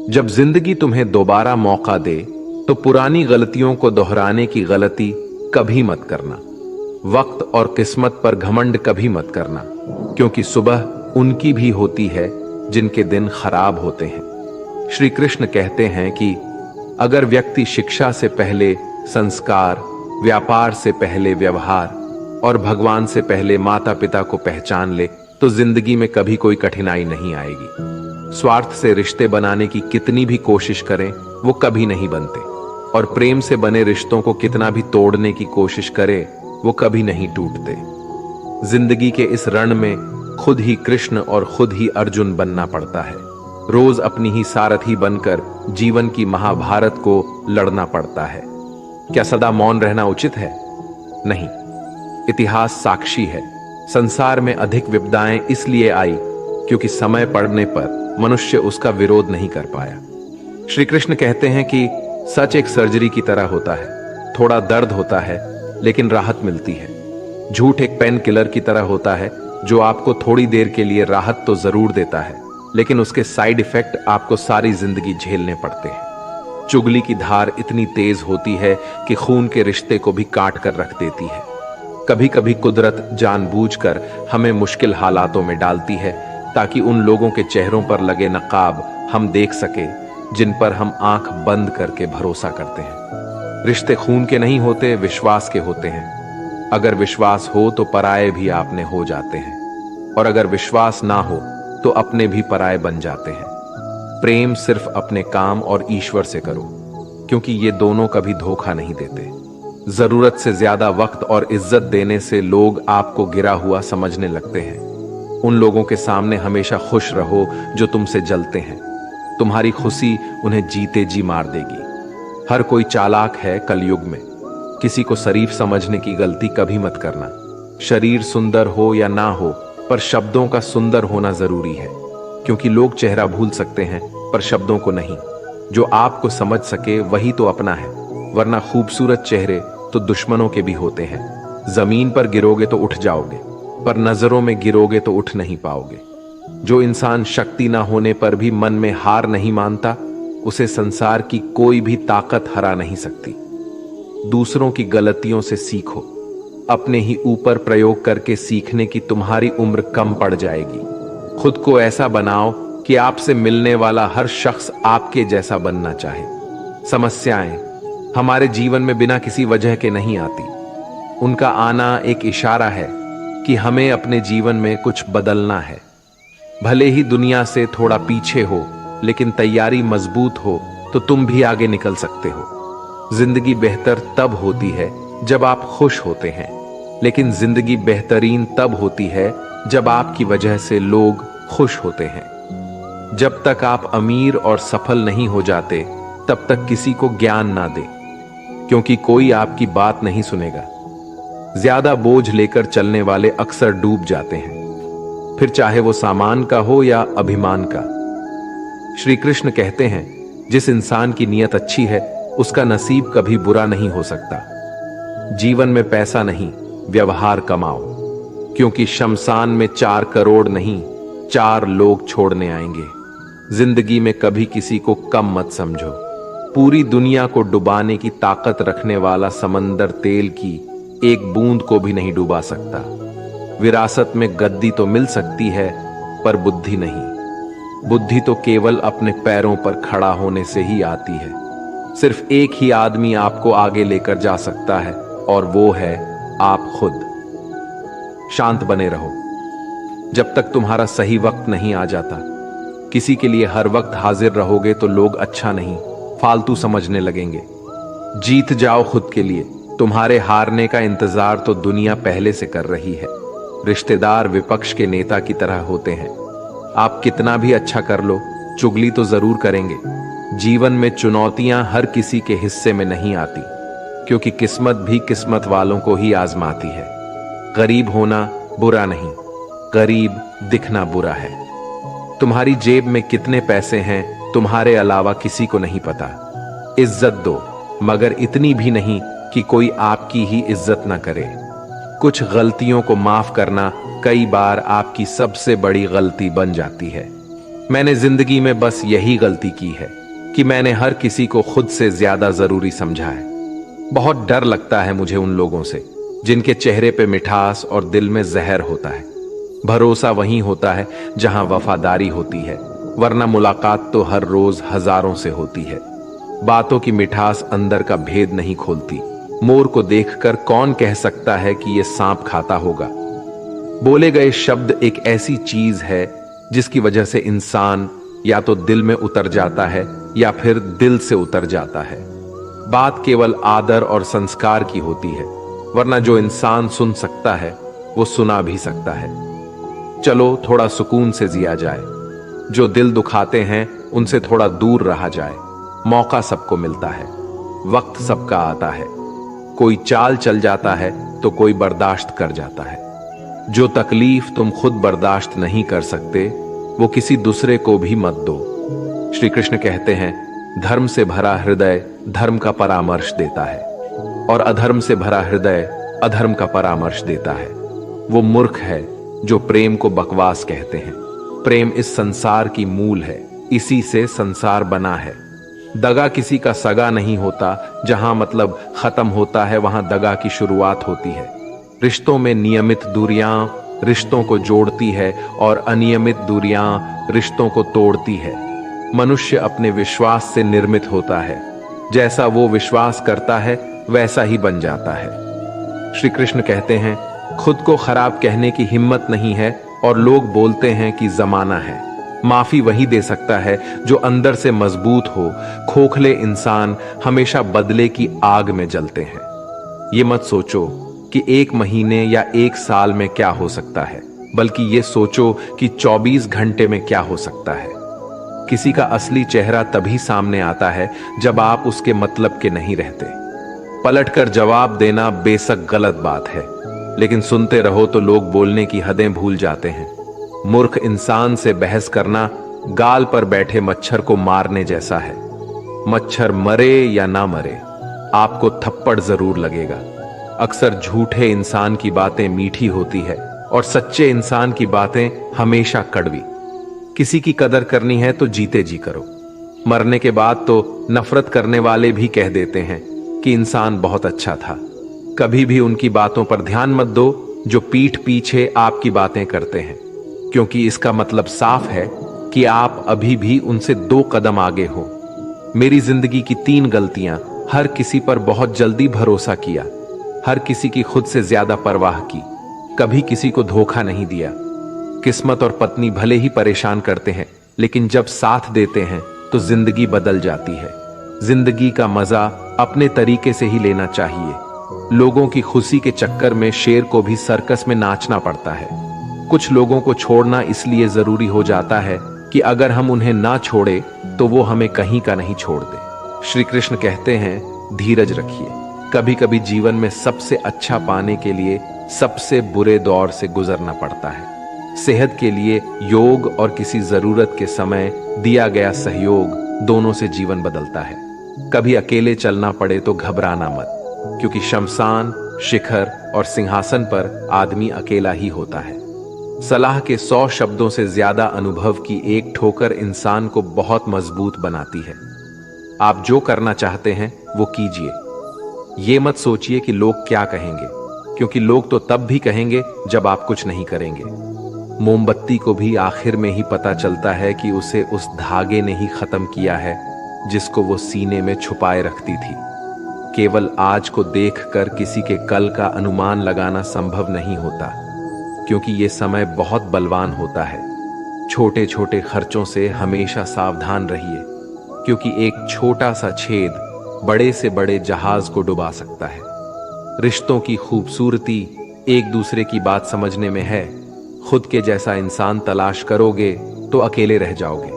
जब जिंदगी तुम्हें दोबारा मौका दे तो पुरानी गलतियों को दोहराने की गलती कभी मत करना। वक्त और किस्मत पर घमंड कभी मत करना, क्योंकि सुबह उनकी भी होती है जिनके दिन खराब होते हैं। श्री कृष्ण कहते हैं कि अगर व्यक्ति शिक्षा से पहले संस्कार, व्यापार से पहले व्यवहार और भगवान से पहले माता पिता को पहचान ले तो जिंदगी में कभी कोई कठिनाई नहीं आएगी। स्वार्थ से रिश्ते बनाने की कितनी भी कोशिश करें वो कभी नहीं बनते, और प्रेम से बने रिश्तों को कितना भी तोड़ने की कोशिश करें वो कभी नहीं टूटते। जिंदगी के इस रण में खुद ही कृष्ण और खुद ही अर्जुन बनना पड़ता है। रोज अपनी ही सारथी बनकर जीवन की महाभारत को लड़ना पड़ता है। क्या सदा मौन रहना उचित है? नहीं। इतिहास साक्षी है, संसार में अधिक विपदाएं इसलिए आई क्योंकि समय पड़ने पर मनुष्य उसका विरोध नहीं कर पाया। श्री कृष्ण कहते हैं कि सच एक सर्जरी की तरह होता है, थोड़ा दर्द होता है लेकिन राहत मिलती है। झूठ एक पेन किलर की तरह होता है जो आपको थोड़ी देर के लिए राहत तो जरूर देता है, लेकिन उसके साइड इफेक्ट आपको सारी जिंदगी झेलने पड़ते हैं। चुगली की धार इतनी तेज होती है कि खून के रिश्ते को भी काट कर रख देती है। कभी कभी कुदरत जानबूझकर हमें मुश्किल हालातों में डालती है ताकि उन लोगों के चेहरों पर लगे नकाब हम देख सके जिन पर हम आंख बंद करके भरोसा करते हैं। रिश्ते खून के नहीं होते, विश्वास के होते हैं। अगर विश्वास हो तो पराये भी आपने हो जाते हैं, और अगर विश्वास ना हो तो अपने भी पराये बन जाते हैं। प्रेम सिर्फ अपने काम और ईश्वर से करो, क्योंकि ये दोनों कभी धोखा नहीं देते। जरूरत से ज्यादा वक्त और इज्जत देने से लोग आपको गिरा हुआ समझने लगते हैं। उन लोगों के सामने हमेशा खुश रहो जो तुमसे जलते हैं। तुम्हारी खुशी उन्हें जीते जी मार देगी। हर कोई चालाक है कलयुग में। किसी को शरीफ समझने की गलती कभी मत करना। शरीर सुंदर हो या ना हो, पर शब्दों का सुंदर होना जरूरी है, क्योंकि लोग चेहरा भूल सकते हैं पर शब्दों को नहीं। जो आपको समझ सके वही तो अपना है, वरना खूबसूरत चेहरे तो दुश्मनों के भी होते हैं। जमीन पर गिरोगे तो उठ जाओगे, पर नजरों में गिरोगे तो उठ नहीं पाओगे। जो इंसान शक्ति ना होने पर भी मन में हार नहीं मानता, उसे संसार की कोई भी ताकत हरा नहीं सकती। दूसरों की गलतियों से सीखो, अपने ही ऊपर प्रयोग करके सीखने की तुम्हारी उम्र कम पड़ जाएगी। खुद को ऐसा बनाओ कि आपसे मिलने वाला हर शख्स आपके जैसा बनना चाहे। समस्याएं हमारे जीवन में बिना किसी वजह के नहीं आती। उनका आना एक इशारा है कि हमें अपने जीवन में कुछ बदलना है। भले ही दुनिया से थोड़ा पीछे हो, लेकिन तैयारी मजबूत हो तो तुम भी आगे निकल सकते हो। जिंदगी बेहतर तब होती है जब आप खुश होते हैं, लेकिन जिंदगी बेहतरीन तब होती है जब आपकी वजह से लोग खुश होते हैं। जब तक आप अमीर और सफल नहीं हो जाते, तब तक किसी को ज्ञान ना दे, क्योंकि कोई आपकी बात नहीं सुनेगा। ज्यादा बोझ लेकर चलने वाले अक्सर डूब जाते हैं, फिर चाहे वो सामान का हो या अभिमान का। श्री कृष्ण कहते हैं, जिस इंसान की नीयत अच्छी है उसका नसीब कभी बुरा नहीं हो सकता। जीवन में पैसा नहीं, व्यवहार कमाओ, क्योंकि शमशान में 4 करोड़ नहीं 4 लोग छोड़ने आएंगे। जिंदगी में कभी किसी को कम मत समझो। पूरी दुनिया को डुबाने की ताकत रखने वाला समंदर तेल की एक बूंद को भी नहीं डुबा सकता। विरासत में गद्दी तो मिल सकती है, पर बुद्धि नहीं। बुद्धि तो केवल अपने पैरों पर खड़ा होने से ही आती है। सिर्फ एक ही आदमी आपको आगे लेकर जा सकता है, और वो है आप खुद। शांत बने रहो जब तक तुम्हारा सही वक्त नहीं आ जाता। किसी के लिए हर वक्त हाजिर रहोगे तो लोग अच्छा नहीं, फालतू समझने लगेंगे। जीत जाओ खुद के लिए। तुम्हारे हारने का इंतजार तो दुनिया पहले से कर रही है। रिश्तेदार विपक्ष के नेता की तरह होते हैं। आप कितना भी अच्छा कर लो, चुगली तो जरूर करेंगे। जीवन में चुनौतियां हर किसी के हिस्से में नहीं आती, क्योंकि किस्मत भी किस्मत वालों को ही आजमाती है। गरीब होना बुरा नहीं, गरीब दिखना बुरा है। तुम्हारी जेब में कितने पैसे हैं तुम्हारे अलावा किसी को नहीं पता। इज्जत दो, मगर इतनी भी नहीं कि कोई आपकी ही इज्जत ना करे। कुछ गलतियों को माफ करना कई बार आपकी सबसे बड़ी गलती बन जाती है। मैंने जिंदगी में बस यही गलती की है कि मैंने हर किसी को खुद से ज्यादा जरूरी समझा है। बहुत डर लगता है मुझे उन लोगों से जिनके चेहरे पे मिठास और दिल में जहर होता है। भरोसा वहीं होता है जहां वफादारी होती है, वरना मुलाकात तो हर रोज हजारों से होती है। बातों की मिठास अंदर का भेद नहीं खोलती। मोर को देखकर कौन कह सकता है कि यह सांप खाता होगा। बोले गए शब्द एक ऐसी चीज है जिसकी वजह से इंसान या तो दिल में उतर जाता है या फिर दिल से उतर जाता है। बात केवल आदर और संस्कार की होती है, वरना जो इंसान सुन सकता है वो सुना भी सकता है। चलो थोड़ा सुकून से जिया जाए। जो दिल दुखाते हैं उनसे थोड़ा दूर रहा जाए। मौका सबको मिलता है, वक्त सबका आता है। कोई चाल चल जाता है तो कोई बर्दाश्त कर जाता है। जो तकलीफ तुम खुद बर्दाश्त नहीं कर सकते वो किसी दूसरे को भी मत दो। श्री कृष्ण कहते हैं, धर्म से भरा हृदय धर्म का परामर्श देता है और अधर्म से भरा हृदय अधर्म का परामर्श देता है। वो मूर्ख है जो प्रेम को बकवास कहते हैं। प्रेम इस संसार की मूल है, इसी से संसार बना है। दगा किसी का सगा नहीं होता। जहां मतलब खत्म होता है वहां दगा की शुरुआत होती है। रिश्तों में नियमित दूरियां रिश्तों को जोड़ती है और अनियमित दूरियां रिश्तों को तोड़ती है। मनुष्य अपने विश्वास से निर्मित होता है। जैसा वो विश्वास करता है वैसा ही बन जाता है। श्री कृष्ण कहते हैं, खुद को खराब कहने की हिम्मत नहीं है और लोग बोलते हैं कि जमाना है। माफी वही दे सकता है जो अंदर से मजबूत हो। खोखले इंसान हमेशा बदले की आग में जलते हैं। ये मत सोचो कि 1 महीने या 1 साल में क्या हो सकता है, बल्कि ये सोचो कि 24 घंटे में क्या हो सकता है। किसी का असली चेहरा तभी सामने आता है जब आप उसके मतलब के नहीं रहते। पलटकर जवाब देना बेशक गलत बात है, लेकिन सुनते रहो तो लोग बोलने की हदें भूल जाते हैं। मूर्ख इंसान से बहस करना गाल पर बैठे मच्छर को मारने जैसा है। मच्छर मरे या ना मरे, आपको थप्पड़ जरूर लगेगा। अक्सर झूठे इंसान की बातें मीठी होती है और सच्चे इंसान की बातें हमेशा कड़वी। किसी की कदर करनी है तो जीते जी करो। मरने के बाद तो नफरत करने वाले भी कह देते हैं कि इंसान बहुत अच्छा था। कभी भी उनकी बातों पर ध्यान मत दो जो पीठ पीछे आपकी बातें करते हैं, क्योंकि इसका मतलब साफ है कि आप अभी भी उनसे 2 कदम आगे हो। मेरी जिंदगी की 3 गलतियां: हर किसी पर बहुत जल्दी भरोसा किया, हर किसी की खुद से ज्यादा परवाह की, कभी किसी को धोखा नहीं दिया। किस्मत और पत्नी भले ही परेशान करते हैं, लेकिन जब साथ देते हैं तो जिंदगी बदल जाती है। जिंदगी का मजा अपने तरीके से ही लेना चाहिए। लोगों की खुशी के चक्कर में शेर को भी सर्कस में नाचना पड़ता है। कुछ लोगों को छोड़ना इसलिए जरूरी हो जाता है कि अगर हम उन्हें ना छोड़े तो वो हमें कहीं का नहीं छोड़ दे। श्री कृष्ण कहते हैं, धीरज रखिए। कभी कभी जीवन में सबसे अच्छा पाने के लिए सबसे बुरे दौर से गुजरना पड़ता है। सेहत के लिए योग और किसी जरूरत के समय दिया गया सहयोग, दोनों से जीवन बदलता है। कभी अकेले चलना पड़े तो घबराना मत, क्योंकि शमशान, शिखर और सिंहासन पर आदमी अकेला ही होता है। सलाह के 100 शब्दों से ज्यादा अनुभव की एक ठोकर इंसान को बहुत मजबूत बनाती है। आप जो करना चाहते हैं वो कीजिए। ये मत सोचिए कि लोग क्या कहेंगे, क्योंकि लोग तो तब भी कहेंगे जब आप कुछ नहीं करेंगे। मोमबत्ती को भी आखिर में ही पता चलता है कि उसे उस धागे ने ही खत्म किया है जिसको वो सीने में छुपाए रखती थी। केवल आज को देखकर किसी के कल का अनुमान लगाना संभव नहीं होता, क्योंकि ये समय बहुत बलवान होता है। छोटे छोटे खर्चों से हमेशा सावधान रहिए, क्योंकि एक छोटा सा छेद बड़े से बड़े जहाज को डुबा सकता है। रिश्तों की खूबसूरती एक दूसरे की बात समझने में है। खुद के जैसा इंसान तलाश करोगे तो अकेले रह जाओगे।